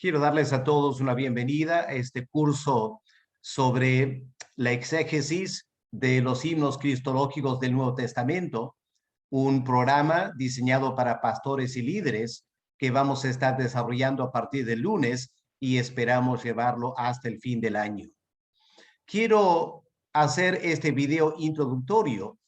Quiero darles a todos una bienvenida a este curso sobre la exégesis de los himnos cristológicos del Nuevo Testamento, un programa diseñado para pastores y líderes que vamos a estar desarrollando a partir del lunes y esperamos llevarlo hasta el fin del año. Quiero hacer este video introductorio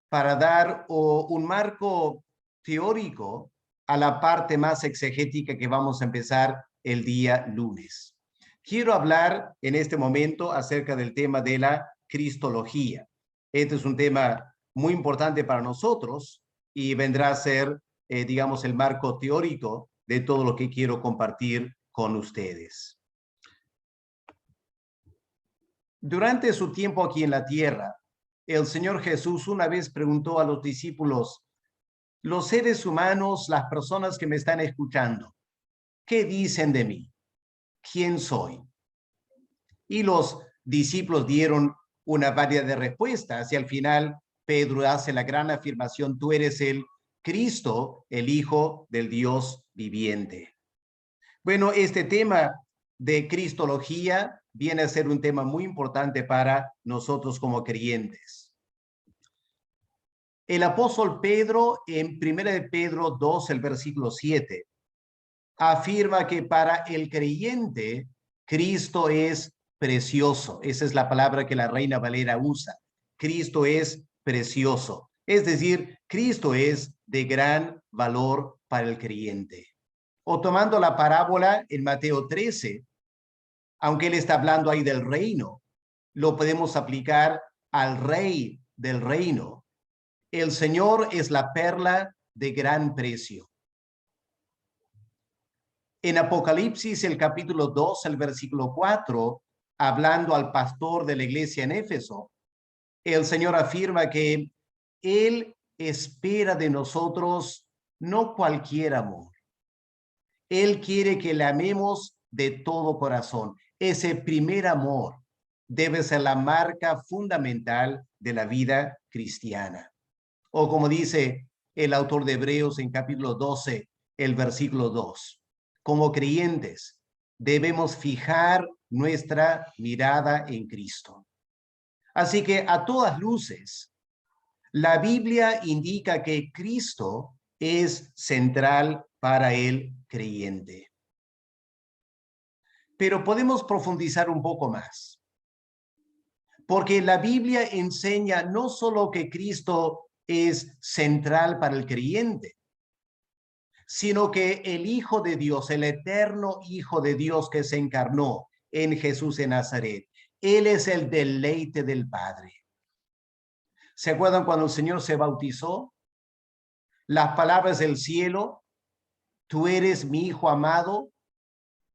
para dar un marco teórico a la parte más exegética que vamos a empezar el día lunes. Quiero hablar en este momento acerca del tema de la cristología. Este es un tema muy importante para nosotros y vendrá a ser, digamos, el marco teórico de todo lo que quiero compartir con ustedes. Durante su tiempo aquí en la tierra, el Señor Jesús una vez preguntó a los discípulos: los seres humanos, las personas que me están escuchando, ¿qué dicen de mí? ¿Quién soy? Y los discípulos dieron una variedad de respuestas y al final Pedro hace la gran afirmación: tú eres el Cristo, el Hijo del Dios viviente. Bueno, este tema de cristología viene a ser un tema muy importante para nosotros como creyentes. El apóstol Pedro, en 1 de Pedro 2, el versículo 7, afirma que para el creyente Cristo es precioso. Esa es la palabra que la Reina Valera usa. Cristo es precioso. Es decir, Cristo es de gran valor para el creyente. O tomando la parábola en Mateo 13, aunque él está hablando ahí del reino, lo podemos aplicar al rey del reino. El Señor es la perla de gran precio. En Apocalipsis, el capítulo 2, el versículo 4, hablando al pastor de la iglesia en Éfeso, el Señor afirma que Él espera de nosotros no cualquier amor. Él quiere que le amemos de todo corazón. Ese primer amor debe ser la marca fundamental de la vida cristiana. O como dice el autor de Hebreos en capítulo 12, el versículo 2. Como creyentes debemos fijar nuestra mirada en Cristo. Así que a todas luces, la Biblia indica que Cristo es central para el creyente. Pero podemos profundizar un poco más. Porque la Biblia enseña no solo que Cristo es central para el creyente, sino que el Hijo de Dios, el eterno Hijo de Dios que se encarnó en Jesús de Nazaret, Él es el deleite del Padre. ¿Se acuerdan cuando el Señor se bautizó? Las palabras del cielo: tú eres mi Hijo amado,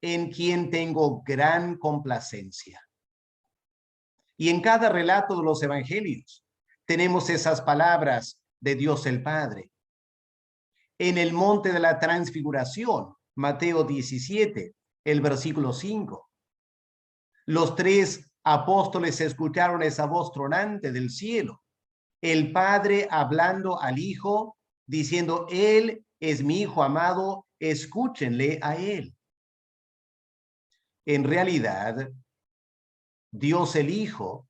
en quien tengo gran complacencia. Y en cada relato de los evangelios tenemos esas palabras de Dios el Padre. En el monte de la transfiguración, Mateo 17, el versículo 5. Los tres apóstoles escucharon esa voz tronante del cielo. El Padre hablando al Hijo, diciendo: Él es mi Hijo amado, escúchenle a Él. En realidad, Dios el Hijo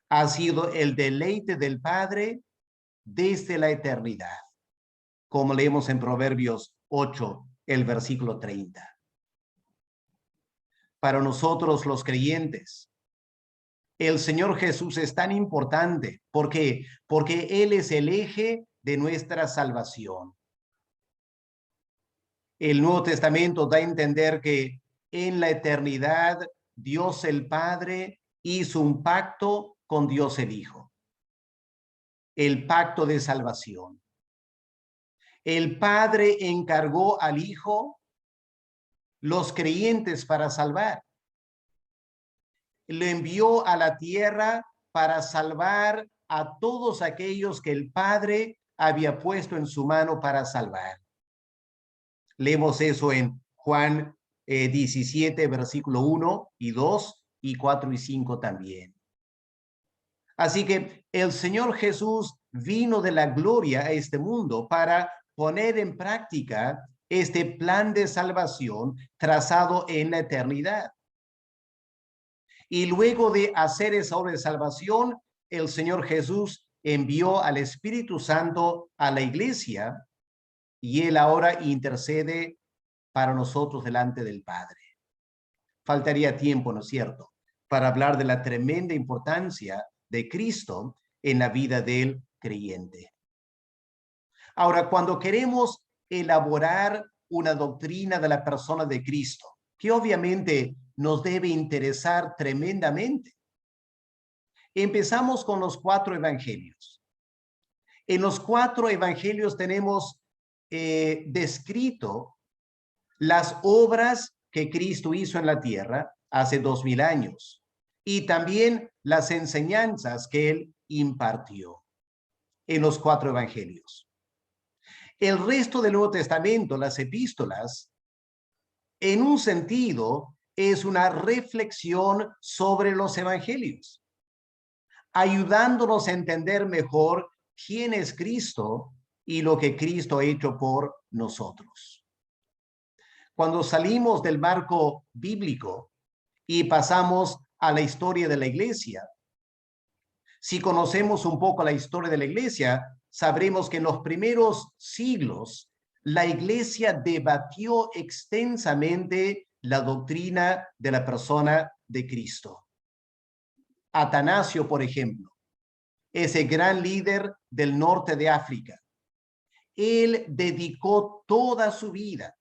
ha sido el deleite del Padre desde la eternidad, como leemos en Proverbios 8, el versículo 30. Para nosotros los creyentes, el Señor Jesús es tan importante. ¿Por qué? Porque Él es el eje de nuestra salvación. El Nuevo Testamento da a entender que en la eternidad Dios el Padre hizo un pacto con Dios el Hijo. El pacto de salvación. El Padre encargó al Hijo los creyentes para salvar. Lo envió a la tierra para salvar a todos aquellos que el Padre había puesto en su mano para salvar. Leemos eso en Juan 17, versículo 1 y 2 y 4 y 5 también. Así que el Señor Jesús vino de la gloria a este mundo para poner en práctica este plan de salvación trazado en la eternidad. Y luego de hacer esa obra de salvación, el Señor Jesús envió al Espíritu Santo a la iglesia y Él ahora intercede para nosotros delante del Padre. Faltaría tiempo, ¿no es cierto?, para hablar de la tremenda importancia de Cristo en la vida del creyente. Ahora, cuando queremos elaborar una doctrina de la persona de Cristo, que obviamente nos debe interesar tremendamente, empezamos con los 4 evangelios. En los 4 evangelios tenemos descrito las obras que Cristo hizo en la tierra hace 2000 años y también las enseñanzas que Él impartió en los 4 evangelios. El resto del Nuevo Testamento, las epístolas, en un sentido, es una reflexión sobre los evangelios, ayudándonos a entender mejor quién es Cristo y lo que Cristo ha hecho por nosotros. Cuando salimos del marco bíblico y pasamos a la historia de la iglesia, si conocemos un poco la historia de la iglesia, sabremos que en los primeros siglos la iglesia debatió extensamente la doctrina de la persona de Cristo. Atanasio, por ejemplo, ese gran líder del norte de África, él dedicó toda su vida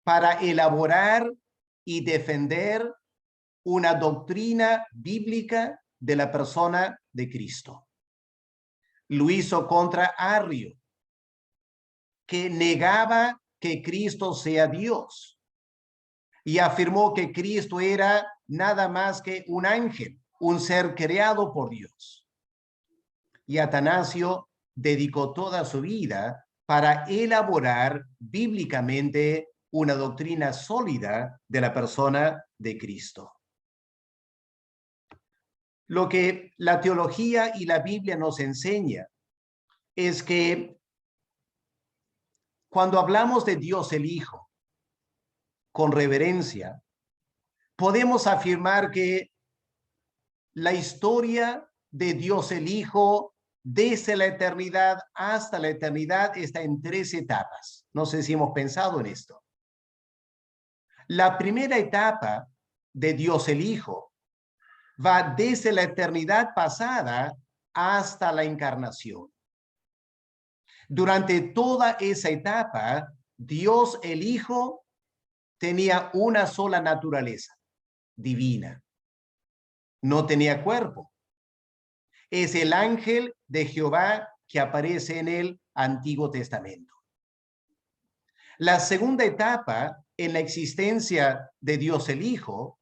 para elaborar y defender una doctrina bíblica de la persona de Cristo. Lo hizo contra Arrio, que negaba que Cristo sea Dios y afirmó que Cristo era nada más que un ángel, un ser creado por Dios. Y Atanasio dedicó toda su vida para elaborar bíblicamente una doctrina sólida de la persona de Cristo. Lo que la teología y la Biblia nos enseña es que cuando hablamos de Dios el Hijo con reverencia, podemos afirmar que la historia de Dios el Hijo desde la eternidad hasta la eternidad está en 3 etapas. No sé si hemos pensado en esto. La primera etapa de Dios el Hijo va desde la eternidad pasada hasta la encarnación. Durante toda esa etapa, Dios el Hijo tenía una sola naturaleza, divina. No tenía cuerpo. Es el ángel de Jehová que aparece en el Antiguo Testamento. La segunda etapa en la existencia de Dios el Hijo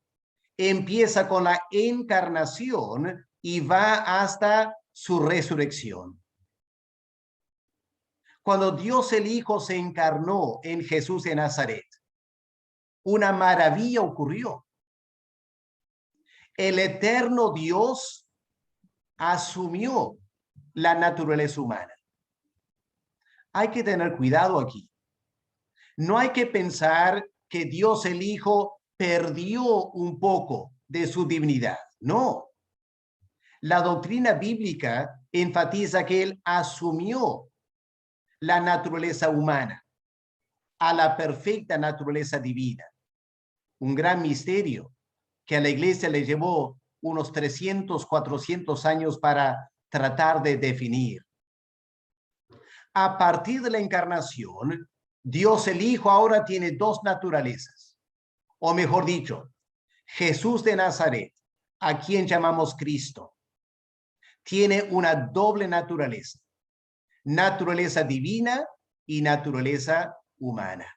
empieza con la encarnación y va hasta su resurrección. Cuando Dios el Hijo se encarnó en Jesús de Nazaret, una maravilla ocurrió. El eterno Dios asumió la naturaleza humana. Hay que tener cuidado aquí. No hay que pensar que Dios el Hijo perdió un poco de su divinidad. No. La doctrina bíblica enfatiza que Él asumió la naturaleza humana a la perfecta naturaleza divina. Un gran misterio que a la iglesia le llevó unos 300, 400 años para tratar de definir. A partir de la encarnación, Dios el Hijo ahora tiene 2 naturalezas. O mejor dicho, Jesús de Nazaret, a quien llamamos Cristo, tiene una doble naturaleza. Naturaleza divina y naturaleza humana.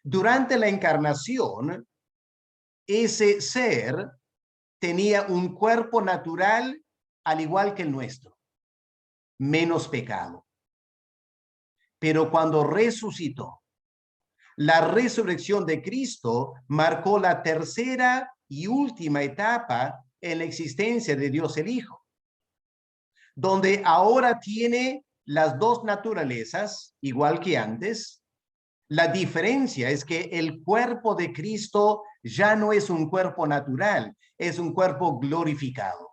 Durante la encarnación, ese ser tenía un cuerpo natural al igual que el nuestro, menos pecado. Pero cuando resucitó, la resurrección de Cristo marcó la tercera y última etapa en la existencia de Dios el Hijo, donde ahora tiene las 2 naturalezas, igual que antes, La diferencia es que el cuerpo de Cristo ya no es un cuerpo natural, es un cuerpo glorificado.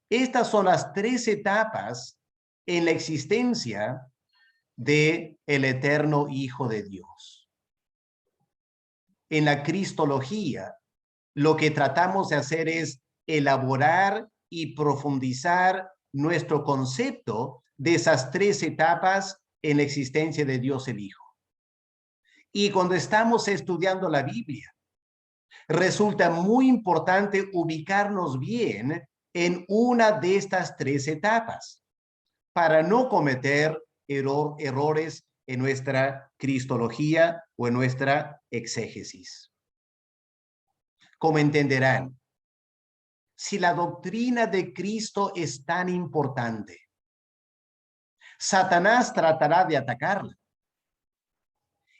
Estas son las tres etapas en la existencia de el eterno Hijo de Dios. En la cristología, lo que tratamos de hacer es elaborar y profundizar nuestro concepto de esas tres etapas en la existencia de Dios el Hijo. Y cuando estamos estudiando la Biblia, resulta muy importante ubicarnos bien en una de estas tres etapas para no cometer errores en nuestra cristología o en nuestra exégesis. Como entenderán, si la doctrina de Cristo es tan importante, Satanás tratará de atacarla.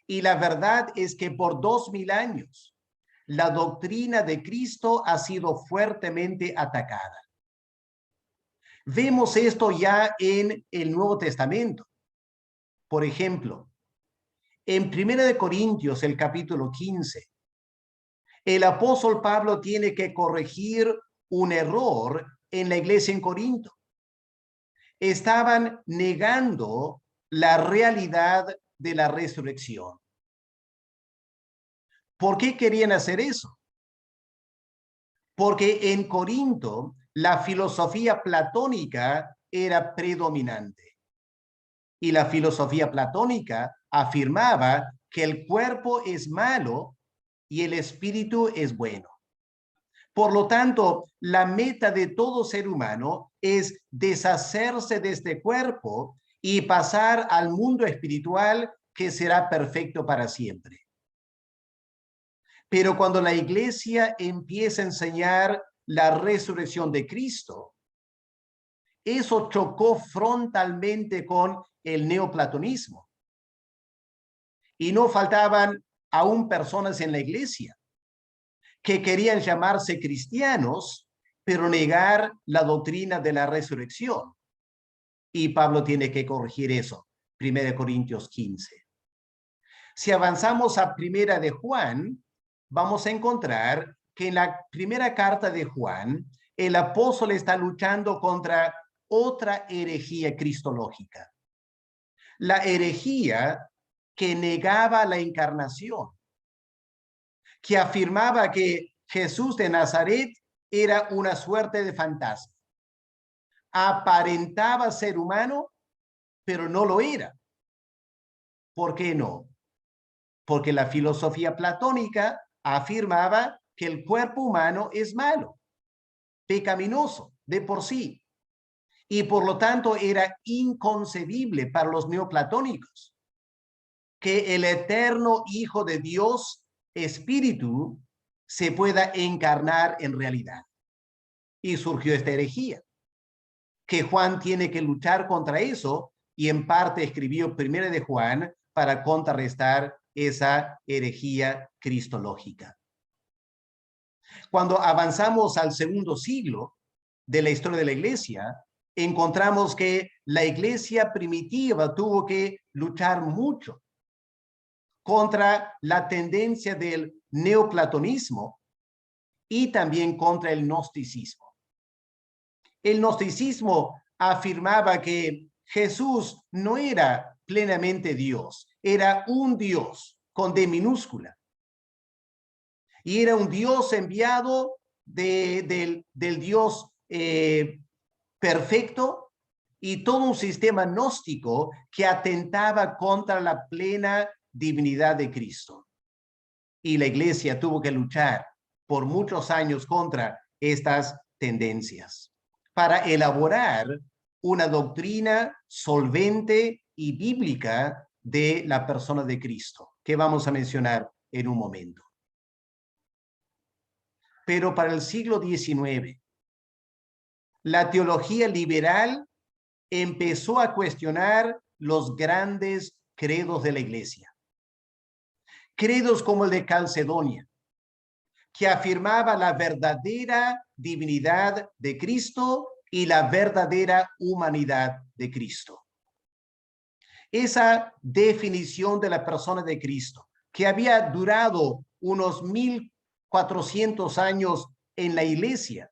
Y la verdad es que por 2000 años, la doctrina de Cristo ha sido fuertemente atacada. Vemos esto ya en el Nuevo Testamento. Por ejemplo, en 1 Corintios, el capítulo 15, el apóstol Pablo tiene que corregir un error en la iglesia en Corinto. Estaban negando la realidad de la resurrección. ¿Por qué querían hacer eso? Porque en Corinto la filosofía platónica era predominante. Y la filosofía platónica afirmaba que el cuerpo es malo y el espíritu es bueno. Por lo tanto, la meta de todo ser humano es deshacerse de este cuerpo y pasar al mundo espiritual que será perfecto para siempre. Pero cuando la iglesia empieza a enseñar la resurrección de Cristo, eso chocó frontalmente con el neoplatonismo. Y no faltaban aún personas en la iglesia que querían llamarse cristianos, pero negar la doctrina de la resurrección. Y Pablo tiene que corregir eso. 1 Corintios 15. Si avanzamos a 1 de Juan, vamos a encontrar que en la primera carta de Juan, el apóstol está luchando contra otra herejía cristológica. La herejía que negaba la encarnación, que afirmaba que Jesús de Nazaret era una suerte de fantasma. Aparentaba ser humano, pero no lo era. ¿Por qué no? Porque la filosofía platónica afirmaba que el cuerpo humano es malo, pecaminoso de por sí, y por lo tanto era inconcebible para los neoplatónicos que el eterno Hijo de Dios, Espíritu, se pueda encarnar en realidad. Y surgió esta herejía, que Juan tiene que luchar contra eso, y en parte escribió 1 de Juan para contrarrestar esa herejía cristológica. Cuando avanzamos al segundo siglo de la historia de la iglesia, encontramos que la iglesia primitiva tuvo que luchar mucho contra la tendencia del neoplatonismo y también contra el gnosticismo. El gnosticismo afirmaba que Jesús no era plenamente Dios, era un Dios con D minúscula. Y era un Dios enviado del Dios perfecto, y todo un sistema gnóstico que atentaba contra la plena divinidad de Cristo. Y la iglesia tuvo que luchar por muchos años contra estas tendencias para elaborar una doctrina solvente y bíblica de la persona de Cristo, que vamos a mencionar en un momento. Pero para el siglo XIX, la teología liberal empezó a cuestionar los grandes credos de la iglesia. Credos como el de Calcedonia, que afirmaba la verdadera divinidad de Cristo y la verdadera humanidad de Cristo. esa definición de la persona de Cristo, que había durado unos 1400 años en la iglesia,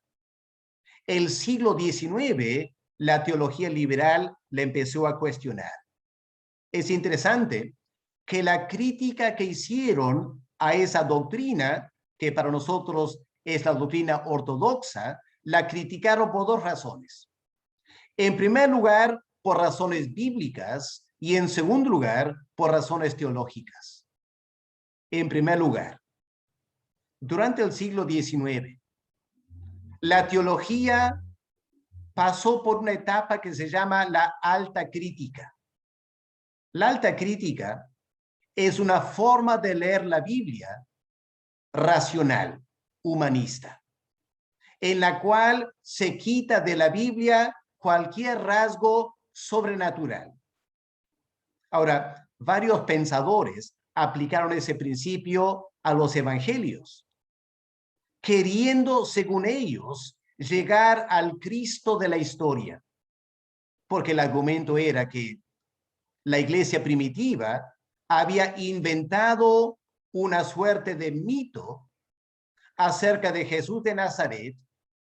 el siglo XIX, la teología liberal la empezó a cuestionar. Es interesante que la crítica que hicieron a esa doctrina, que para nosotros es la doctrina ortodoxa, la criticaron por dos razones. En primer lugar, por razones bíblicas, y en segundo lugar, por razones teológicas. En primer lugar, durante el siglo XIX, la teología pasó por una etapa que se llama la alta crítica. La alta crítica es una forma de leer la Biblia racional, humanista, en la cual se quita de la Biblia cualquier rasgo sobrenatural. Ahora, varios pensadores aplicaron ese principio a los evangelios, queriendo, según ellos, llegar al Cristo de la historia, porque el argumento era que la iglesia primitiva había inventado una suerte de mito acerca de Jesús de Nazaret,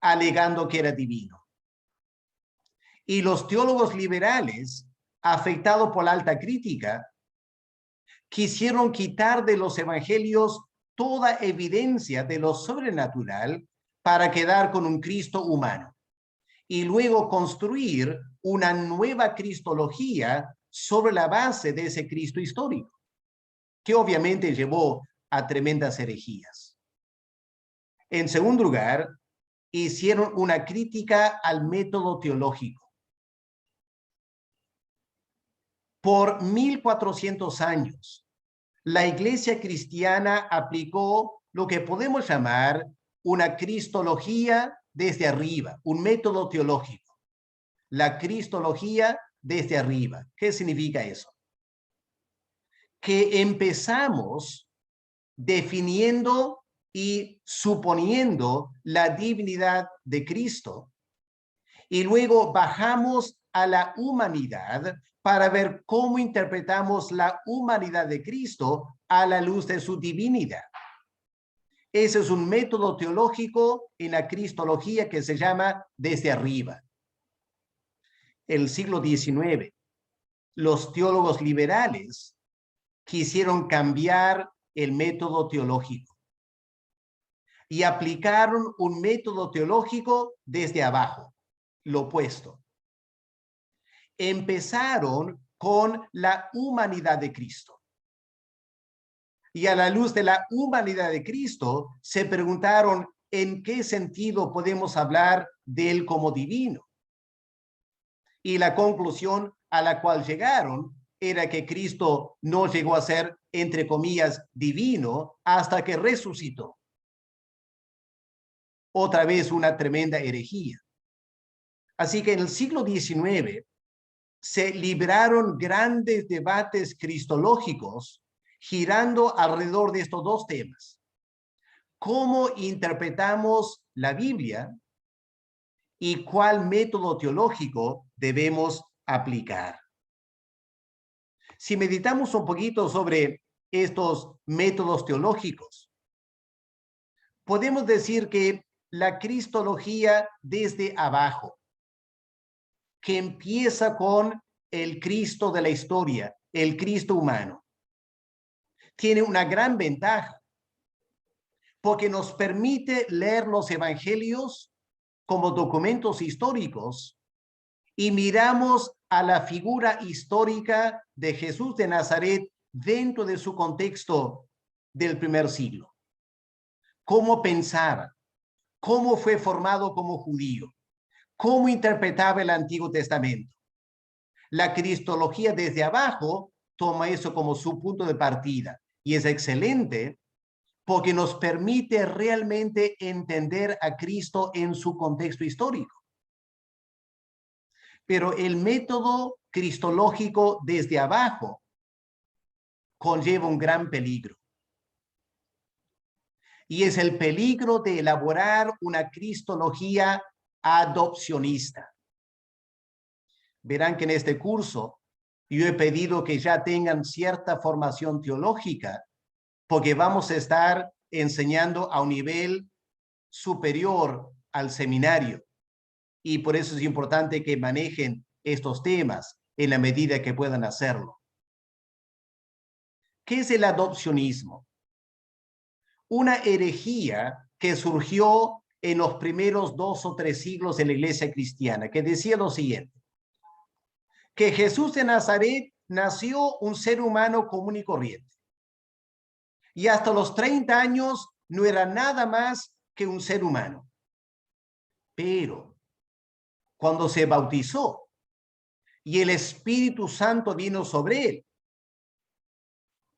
alegando que era divino. Y los teólogos liberales, afectados por la alta crítica, quisieron quitar de los evangelios toda evidencia de lo sobrenatural para quedar con un Cristo humano y luego construir una nueva cristología sobre la base de ese Cristo histórico, que obviamente llevó a tremendas herejías. En segundo lugar, hicieron una crítica al método teológico. Por 1400 años, la iglesia cristiana aplicó lo que podemos llamar una cristología desde arriba, un método teológico. La cristología desde arriba. ¿Qué significa eso? Que empezamos definiendo y suponiendo la divinidad de Cristo y luego bajamos a la humanidad para ver cómo interpretamos la humanidad de Cristo a la luz de su divinidad. Ese es un método teológico en la cristología que se llama desde arriba. El siglo XIX, los teólogos liberales quisieron cambiar el método teológico y aplicaron un método teológico desde abajo, lo opuesto. Empezaron con la humanidad de Cristo. Y a la luz de la humanidad de Cristo, se preguntaron en qué sentido podemos hablar de él como divino. Y la conclusión a la cual llegaron era que Cristo no llegó a ser, entre comillas, divino hasta que resucitó. Otra vez una tremenda herejía. Así que en el siglo XIX se libraron grandes debates cristológicos girando alrededor de estos dos temas. ¿Cómo interpretamos la Biblia y cuál método teológico debemos aplicar? Si meditamos un poquito sobre estos métodos teológicos, podemos decir que la cristología desde abajo, que empieza con el Cristo de la historia, el Cristo humano, tiene una gran ventaja, porque nos permite leer los evangelios como documentos históricos y miramos a la figura histórica de Jesús de Nazaret dentro de su contexto del primer siglo. Cómo pensaba, cómo fue formado como judío, cómo interpretaba el Antiguo Testamento. La cristología desde abajo toma eso como su punto de partida y es excelente porque nos permite realmente entender a Cristo en su contexto histórico. Pero el método cristológico desde abajo conlleva un gran peligro. Y es el peligro de elaborar una cristología adopcionista. Verán que en este curso Yo he pedido que ya tengan cierta formación teológica, porque vamos a estar enseñando a un nivel superior al seminario. Y por eso es importante que manejen estos temas en la medida que puedan hacerlo. ¿Qué es el adopcionismo? Una herejía que surgió en los primeros 2 o 3 siglos de la iglesia cristiana, que decía lo siguiente: que Jesús de Nazaret nació un ser humano común y corriente, y hasta los 30 años no era nada más que un ser humano. Pero cuando se bautizó y el Espíritu Santo vino sobre él,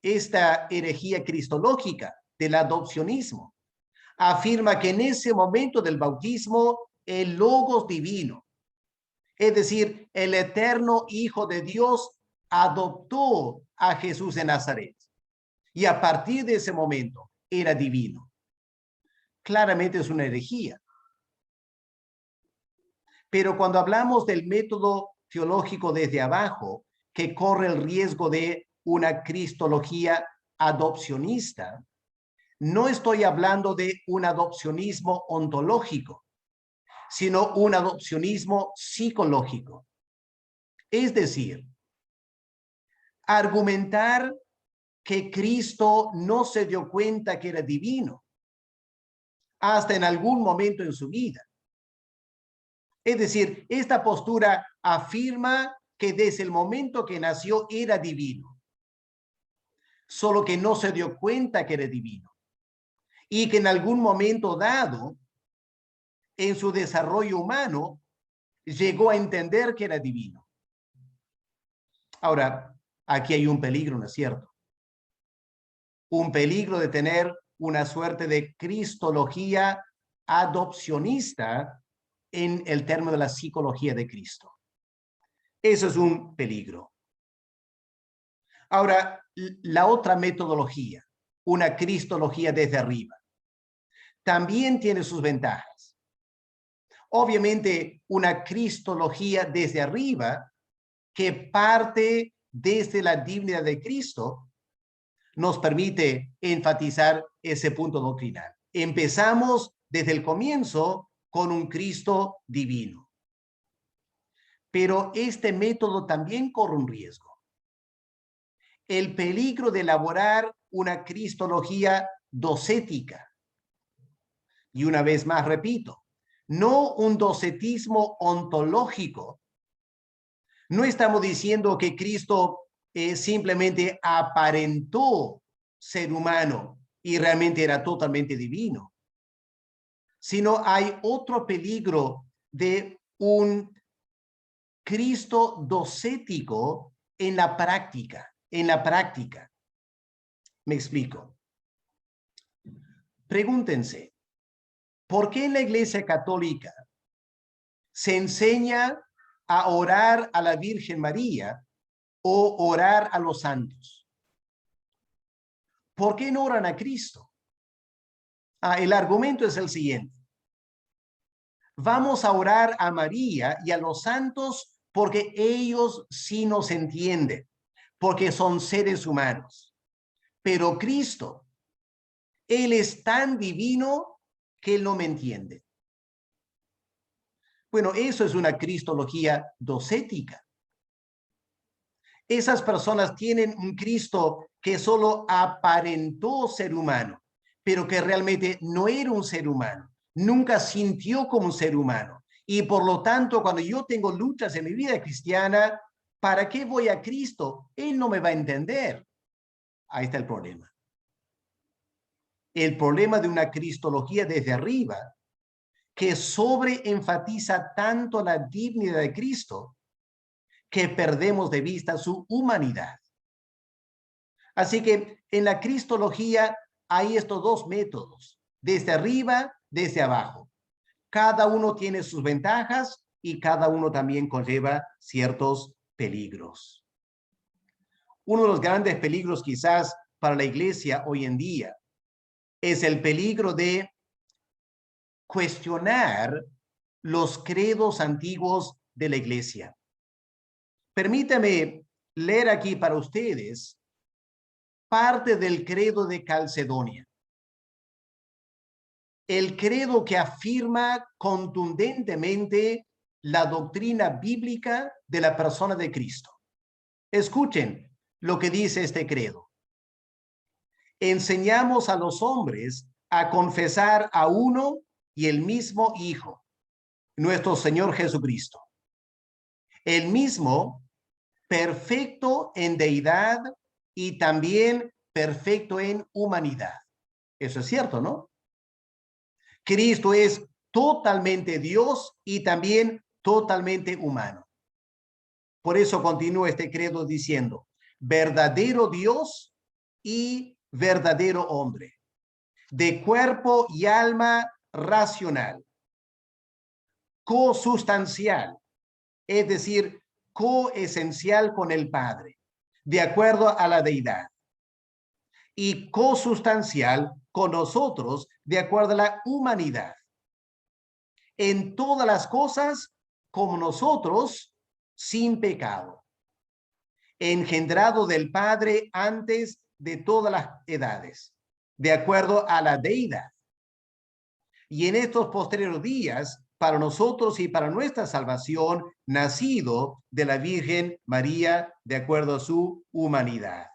esta herejía cristológica del adopcionismo afirma que en ese momento del bautismo el Logos divino, es decir, el eterno Hijo de Dios, adoptó a Jesús de Nazaret, y a partir de ese momento era divino. Claramente es una herejía. Pero cuando hablamos del método teológico desde abajo, que corre el riesgo de una cristología adopcionista, no estoy hablando de un adopcionismo ontológico, sino un adopcionismo psicológico. Es decir, argumentar que Cristo no se dio cuenta que era divino hasta en algún momento en su vida. Es decir, esta postura afirma que desde el momento que nació era divino, solo que no se dio cuenta que era divino, y que en algún momento dado en su desarrollo humano llegó a entender que era divino. Ahora, aquí hay un peligro, ¿no es cierto? Un peligro de tener una suerte de cristología adopcionista en el término de la psicología de Cristo. Eso es un peligro. Ahora, la otra metodología, una cristología desde arriba, también tiene sus ventajas. Obviamente, una cristología desde arriba que parte desde la divinidad de Cristo nos permite enfatizar ese punto doctrinal. Empezamos desde el comienzo con un Cristo divino. Pero este método también corre un riesgo: el peligro de elaborar una cristología docética. Y una vez más repito, no un docetismo ontológico. No estamos diciendo que Cristo simplemente aparentó ser humano y realmente era totalmente divino, sino hay otro peligro de un Cristo docético en la práctica. Me explico. Pregúntense, ¿por qué en la Iglesia Católica se enseña a orar a la Virgen María o orar a los santos? ¿Por qué no oran a Cristo? El argumento es el siguiente: vamos a orar a María y a los santos porque ellos sí nos entienden, porque son seres humanos. Pero Cristo, Él es tan divino que Él no me entiende. Bueno, eso es una cristología docética. Esas personas tienen un Cristo que solo aparentó ser humano, pero que realmente no era un ser humano. Nunca sintió como un ser humano. Y por lo tanto, cuando yo tengo luchas en mi vida cristiana, ¿para qué voy a Cristo? Él no me va a entender. Ahí está el problema. El problema de una cristología desde arriba, que sobreenfatiza tanto la divinidad de Cristo, que perdemos de vista su humanidad. Así que en la cristología hay estos dos métodos: desde arriba, desde abajo. Cada uno tiene sus ventajas y cada uno también conlleva ciertos peligros. Uno de los grandes peligros quizás para la iglesia hoy en día es el peligro de cuestionar los credos antiguos de la iglesia. Permítame leer aquí para ustedes parte del credo de Calcedonia. El credo que afirma contundentemente la doctrina bíblica de la persona de Cristo. Escuchen lo que dice este credo. Enseñamos a los hombres a confesar a uno y el mismo Hijo, nuestro Señor Jesucristo. El mismo, perfecto en deidad y también perfecto en humanidad. Eso es cierto, ¿no? Cristo es totalmente Dios y también totalmente humano. Por eso continúa este credo diciendo, verdadero Dios y verdadero hombre, de cuerpo y alma racional, cosustancial, es decir, coesencial con el Padre, de acuerdo a la deidad, y cosustancial con nosotros, de acuerdo a la humanidad. En todas las cosas, como nosotros, sin pecado, engendrado del Padre antes de todas las edades, de acuerdo a la deidad. Y en estos posteriores días, para nosotros y para nuestra salvación, nacido de la Virgen María, de acuerdo a su humanidad.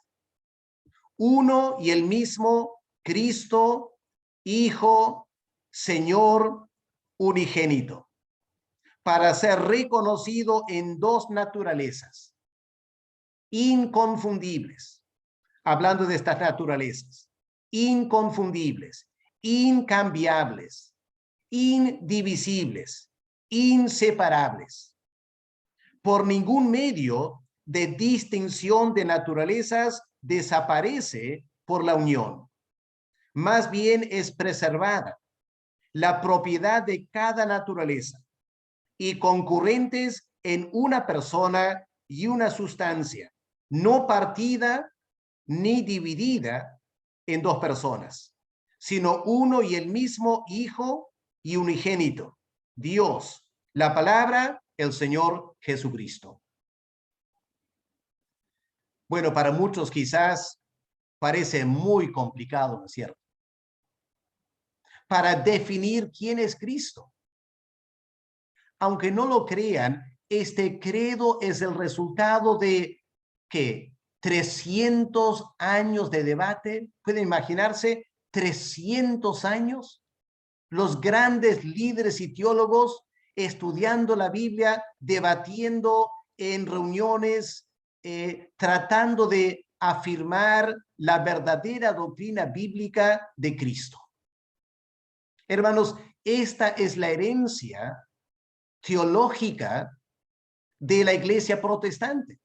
Uno y el mismo Cristo, Hijo, Señor, unigénito, para ser reconocido en dos naturalezas inconfundibles, hablando de estas naturalezas, inconfundibles, incambiables, indivisibles, inseparables. Por ningún medio de distinción de naturalezas desaparece por la unión. Más bien es preservada la propiedad de cada naturaleza y concurrentes en una persona y una sustancia, no partida ni dividida en dos personas, sino uno y el mismo Hijo y unigénito, Dios, la palabra, el Señor Jesucristo. Bueno, para muchos quizás parece muy complicado, ¿no es cierto? Para definir quién es Cristo. Aunque no lo crean, este credo es el resultado de, ¿qué? 300 años de debate. ¿Pueden imaginarse 300 años? Los grandes líderes y teólogos estudiando la Biblia, debatiendo en reuniones, tratando de afirmar la verdadera doctrina bíblica de Cristo. Hermanos, esta es la herencia teológica de la iglesia protestante.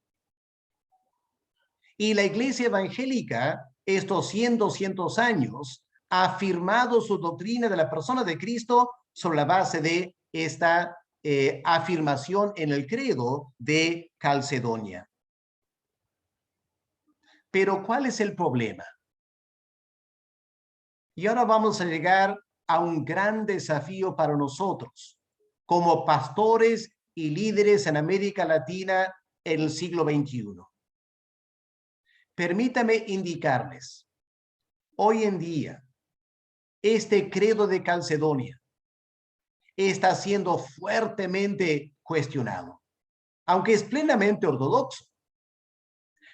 Y la iglesia evangélica, estos 100, 200 años, ha afirmado su doctrina de la persona de Cristo sobre la base de esta afirmación en el credo de Calcedonia. Pero ¿cuál es el problema? Y ahora vamos a llegar a un gran desafío para nosotros, como pastores y líderes en América Latina en el siglo XXI. Permítame indicarles, hoy en día, este credo de Calcedonia está siendo fuertemente cuestionado, aunque es plenamente ortodoxo.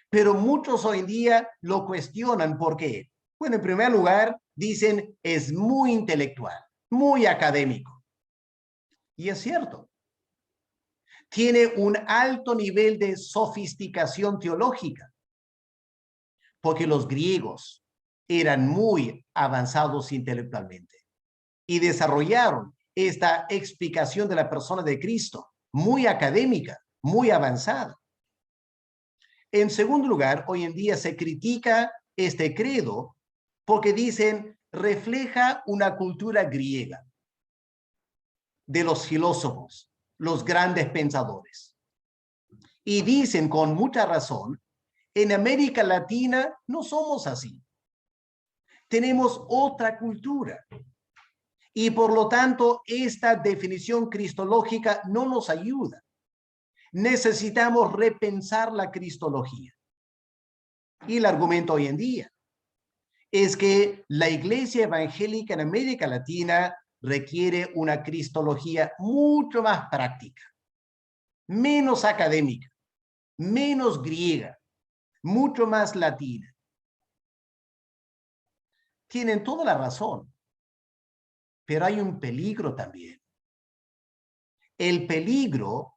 Pero muchos hoy en día lo cuestionan. ¿Por qué? Bueno, en primer lugar, dicen es muy intelectual, muy académico. Y es cierto. Tiene un alto nivel de sofisticación teológica, porque los griegos eran muy avanzados intelectualmente y desarrollaron esta explicación de la persona de Cristo, muy académica, muy avanzada. En segundo lugar, hoy en día se critica este credo porque dicen refleja una cultura griega de los filósofos, los grandes pensadores. Y dicen con mucha razón, en América Latina no somos así. Tenemos otra cultura. Y por lo tanto, esta definición cristológica no nos ayuda. necesitamos repensar la cristología. Y el argumento hoy en día es que la iglesia evangélica en América Latina requiere una cristología mucho más práctica, menos académica, menos griega, mucho más latina. Tienen toda la razón, pero hay un peligro también. El peligro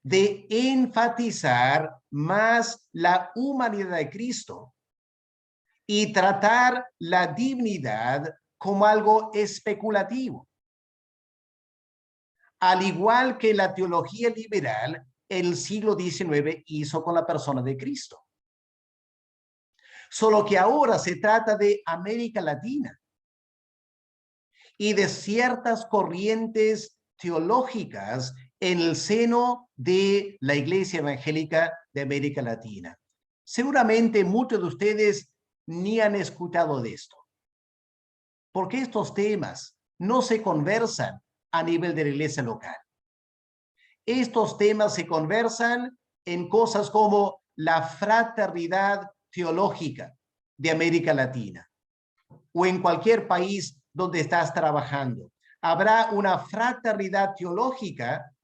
de enfatizar más la humanidad de Cristo y tratar la divinidad como algo especulativo. Al igual que la teología liberal el siglo XIX hizo con la persona de Cristo. Solo que ahora se trata de América Latina y de ciertas corrientes teológicas en el seno de la Iglesia Evangélica de América Latina. Seguramente muchos de ustedes ni han escuchado de esto, porque estos temas no se conversan a nivel de la iglesia local. Estos temas se conversan en cosas como la fraternidad teológica de América Latina o en cualquier país donde estás trabajando. Habrá una fraternidad teológica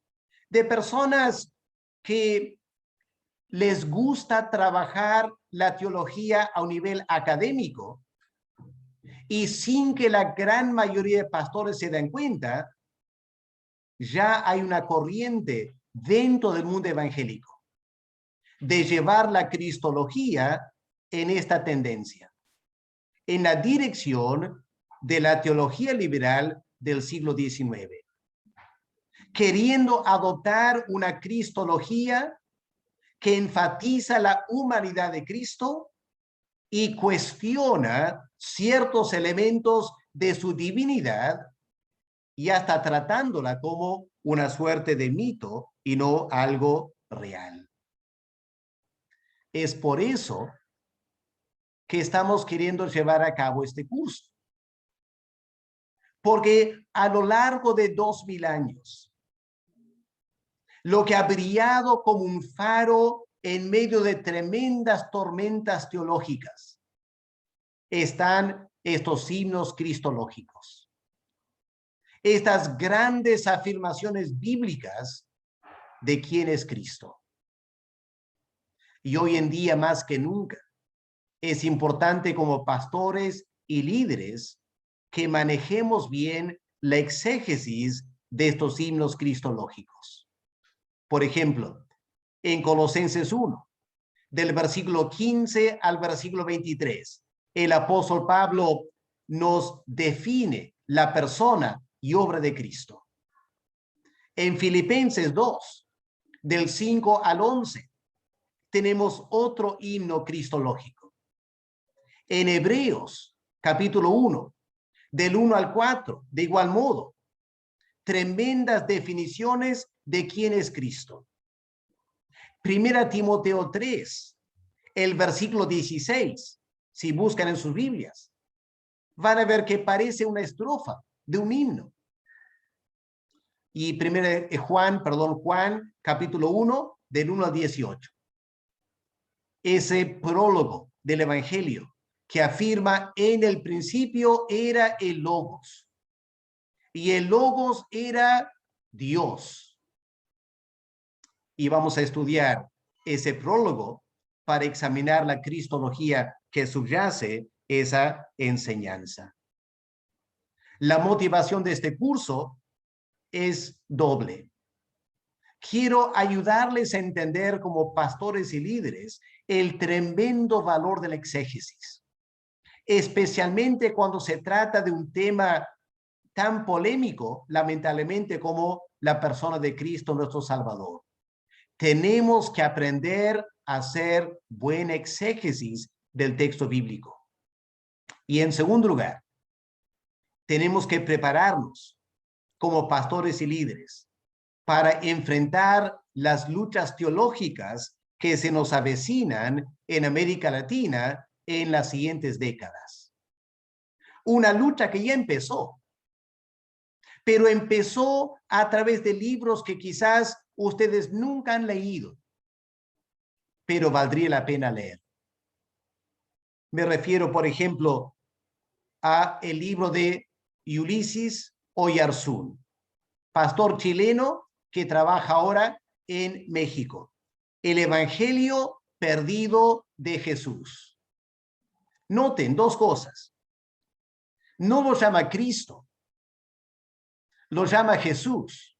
de personas que les gusta trabajar la teología a un nivel académico y sin que la gran mayoría de pastores se den cuenta, ya hay una corriente dentro del mundo evangélico de llevar la cristología en esta tendencia, en la dirección de la teología liberal del siglo XIX, queriendo adoptar una cristología que enfatiza la humanidad de Cristo y cuestiona ciertos elementos de su divinidad y hasta tratándola como una suerte de mito y no algo real. Es por eso que estamos queriendo llevar a cabo este curso. Porque a lo largo de 2000 años, lo que ha brillado como un faro en medio de tremendas tormentas teológicas están estos himnos cristológicos. Estas grandes afirmaciones bíblicas de quién es Cristo. Y hoy en día más que nunca es importante como pastores y líderes que manejemos bien la exégesis de estos himnos cristológicos. Por ejemplo, en Colosenses 1, del versículo 15 al versículo 23, el apóstol Pablo nos define la persona y obra de Cristo. En Filipenses 2, del 5 al 11, tenemos otro himno cristológico. En Hebreos, capítulo 1, del 1 al 4, de igual modo, tremendas definiciones de quién es Cristo. Primera Timoteo 3, el versículo 16, si buscan en sus Biblias, van a ver que parece una estrofa de un himno. Y primera Juan, capítulo 1, del 1 al 18. Ese prólogo del Evangelio que afirma: en el principio era el Logos, y el Logos era Dios. Y vamos a estudiar ese prólogo para examinar la cristología que subyace esa enseñanza. La motivación de este curso es doble. Quiero ayudarles a entender como pastores y líderes el tremendo valor de la exégesis, especialmente cuando se trata de un tema tan polémico, lamentablemente, como la persona de Cristo, nuestro Salvador. Tenemos que aprender a hacer buena exégesis del texto bíblico. Y en segundo lugar, tenemos que prepararnos como pastores y líderes para enfrentar las luchas teológicas que se nos avecinan en América Latina en las siguientes décadas. Una lucha que ya empezó, pero empezó a través de libros que quizás ustedes nunca han leído, pero valdría la pena leer. Me refiero, por ejemplo, a el libro de Ulises Oyarzún, pastor chileno que trabaja ahora en México. El Evangelio perdido de Jesús. Noten dos cosas. No lo llama Cristo, lo llama Jesús,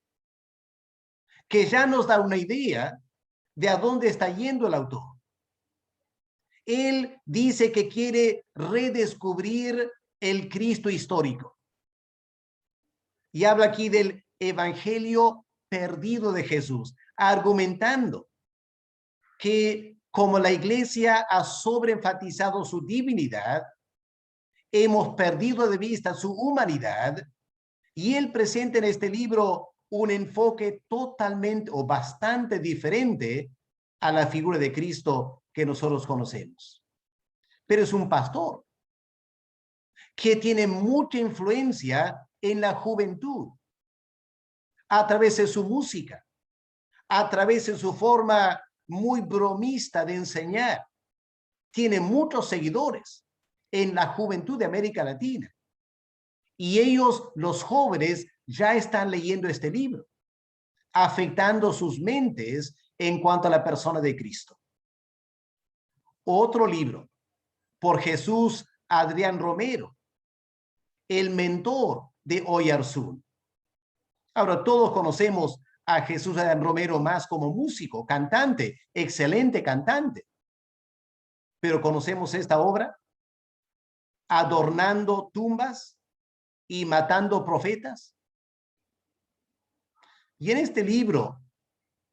que ya nos da una idea de a dónde está yendo el autor. Él dice que quiere redescubrir el Cristo histórico. Y habla aquí del Evangelio perdido de Jesús, argumentando que como la iglesia ha sobreenfatizado su divinidad, hemos perdido de vista su humanidad, y él presenta en este libro un enfoque totalmente o bastante diferente a la figura de Cristo que nosotros conocemos. Pero es un pastor que tiene mucha influencia en la juventud, a través de su música, a través de su forma muy bromista de enseñar. Tiene muchos seguidores en la juventud de América Latina. Y ellos, los jóvenes, ya están leyendo este libro, afectando sus mentes en cuanto a la persona de Cristo. Otro libro, por Jesús Adrián Romero, el mentor de Oyarzún. Ahora, todos conocemos a Jesús Adrián Romero más como músico, cantante, excelente cantante. Pero conocemos esta obra, adornando tumbas y matando profetas. Y en este libro,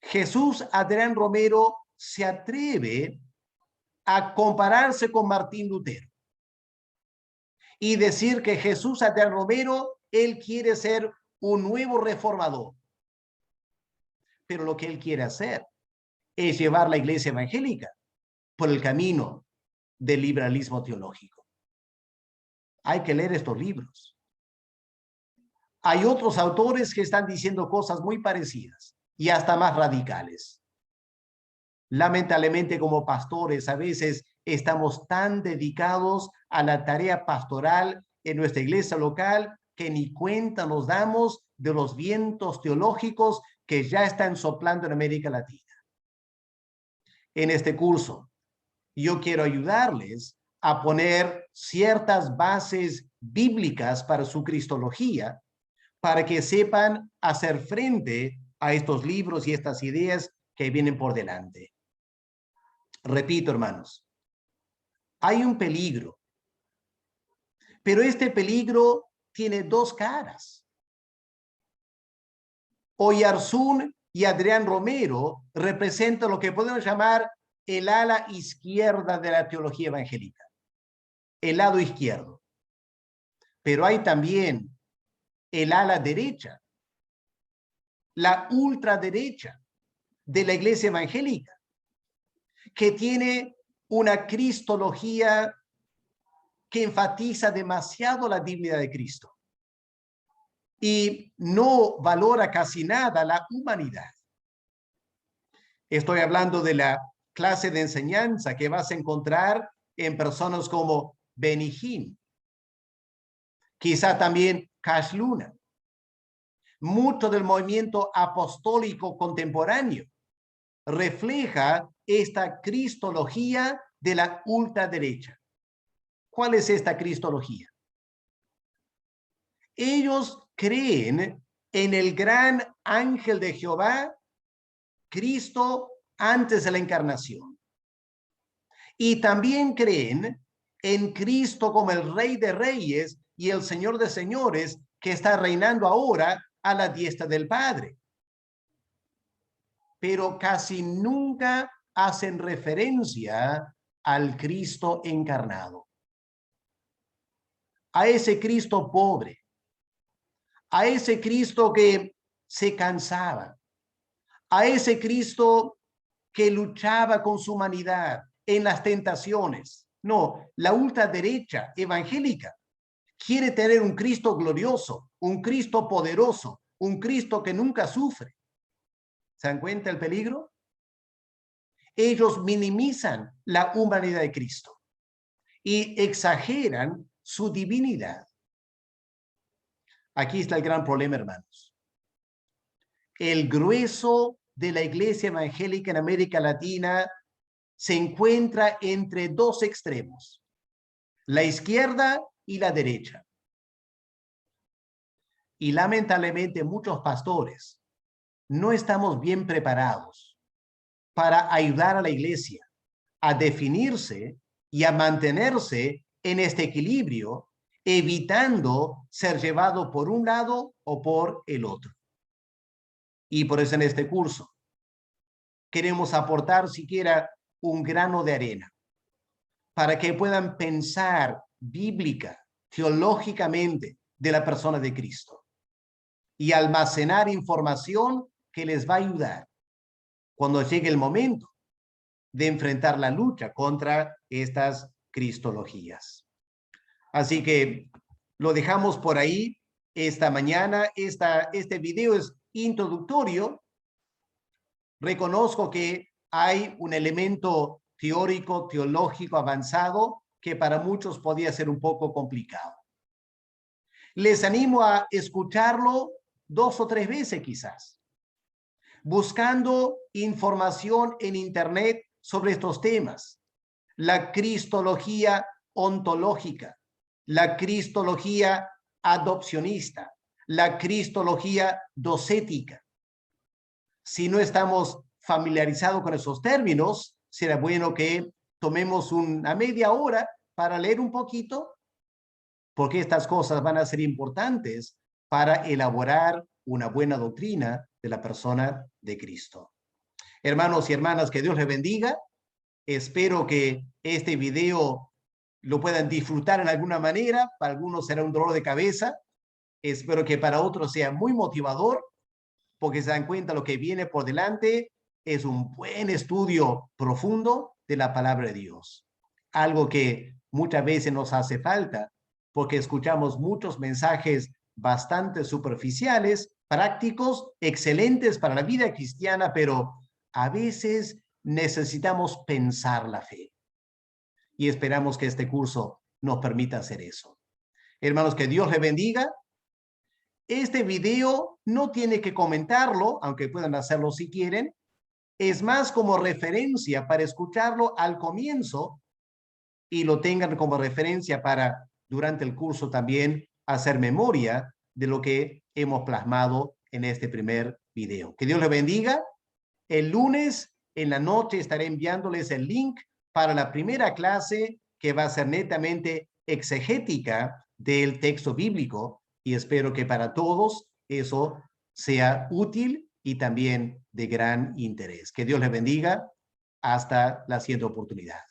Jesús Adrián Romero se atreve a compararse con Martín Lutero y decir que Jesús Adrián Romero, él quiere ser un nuevo reformador. Pero lo que él quiere hacer es llevar la iglesia evangélica por el camino del liberalismo teológico. Hay que leer estos libros. Hay otros autores que están diciendo cosas muy parecidas y hasta más radicales. Lamentablemente, como pastores, a veces estamos tan dedicados a la tarea pastoral en nuestra iglesia local que ni cuenta nos damos de los vientos teológicos que ya están soplando en América Latina. En este curso, yo quiero ayudarles a poner ciertas bases bíblicas para su cristología, para que sepan hacer frente a estos libros y estas ideas que vienen por delante. Repito, hermanos, hay un peligro, pero este peligro tiene dos caras. Oyarzún y Adrián Romero representan lo que podemos llamar el ala izquierda de la teología evangélica, el lado izquierdo. Pero hay también el ala derecha, la ultraderecha de la iglesia evangélica, que tiene una cristología que enfatiza demasiado la divinidad de Cristo y no valora casi nada la humanidad. Estoy hablando de la clase de enseñanza que vas a encontrar en personas como Benny Hinn, quizá también Cash Luna. Mucho del movimiento apostólico contemporáneo refleja esta cristología de la ultraderecha. ¿Cuál es esta cristología? Ellos creen en el gran ángel de Jehová, Cristo antes de la encarnación. Y también creen en Cristo como el Rey de Reyes y el Señor de Señores, que está reinando ahora a la diestra del Padre. Pero casi nunca hacen referencia al Cristo encarnado, a ese Cristo pobre, a ese Cristo que se cansaba, a ese Cristo que luchaba con su humanidad en las tentaciones. No, la ultraderecha evangélica quiere tener un Cristo glorioso, un Cristo poderoso, un Cristo que nunca sufre. ¿Se dan cuenta el peligro? Ellos minimizan la humanidad de Cristo y exageran su divinidad. Aquí está el gran problema, hermanos. El grueso de la iglesia evangélica en América Latina se encuentra entre dos extremos, la izquierda y la derecha. Y lamentablemente muchos pastores no estamos bien preparados para ayudar a la iglesia a definirse y a mantenerse en este equilibrio, evitando ser llevado por un lado o por el otro. Y por eso en este curso queremos aportar siquiera un grano de arena para que puedan pensar bíblica, teológicamente de la persona de Cristo y almacenar información que les va a ayudar cuando llegue el momento de enfrentar la lucha contra estas cristologías. Así que lo dejamos por ahí esta mañana. Este video es introductorio. Reconozco que hay un elemento teórico, teológico avanzado que para muchos podía ser un poco complicado. Les animo a escucharlo 2 o 3 veces quizás, buscando información en internet sobre estos temas. La cristología ontológica, la cristología adopcionista, la cristología docética. Si no estamos familiarizados con esos términos, será bueno que tomemos una media hora para leer un poquito, porque estas cosas van a ser importantes para elaborar una buena doctrina de la persona de Cristo. Hermanos y hermanas, que Dios les bendiga. Espero que este video lo puedan disfrutar en alguna manera. Para algunos será un dolor de cabeza. Espero que para otros sea muy motivador, porque se dan cuenta lo que viene por delante es un buen estudio profundo de la palabra de Dios. Algo que muchas veces nos hace falta, porque escuchamos muchos mensajes bastante superficiales, prácticos, excelentes para la vida cristiana, pero a veces necesitamos pensar la fe. Y esperamos que este curso nos permita hacer eso. Hermanos, que Dios les bendiga. Este video no tiene que comentarlo, aunque puedan hacerlo si quieren. Es más como referencia para escucharlo al comienzo y lo tengan como referencia para durante el curso también hacer memoria de lo que hemos plasmado en este primer video. Que Dios les bendiga. El lunes en la noche estaré enviándoles el link para la primera clase que va a ser netamente exegética del texto bíblico y espero que para todos eso sea útil y también de gran interés. Que Dios les bendiga. Hasta la siguiente oportunidad.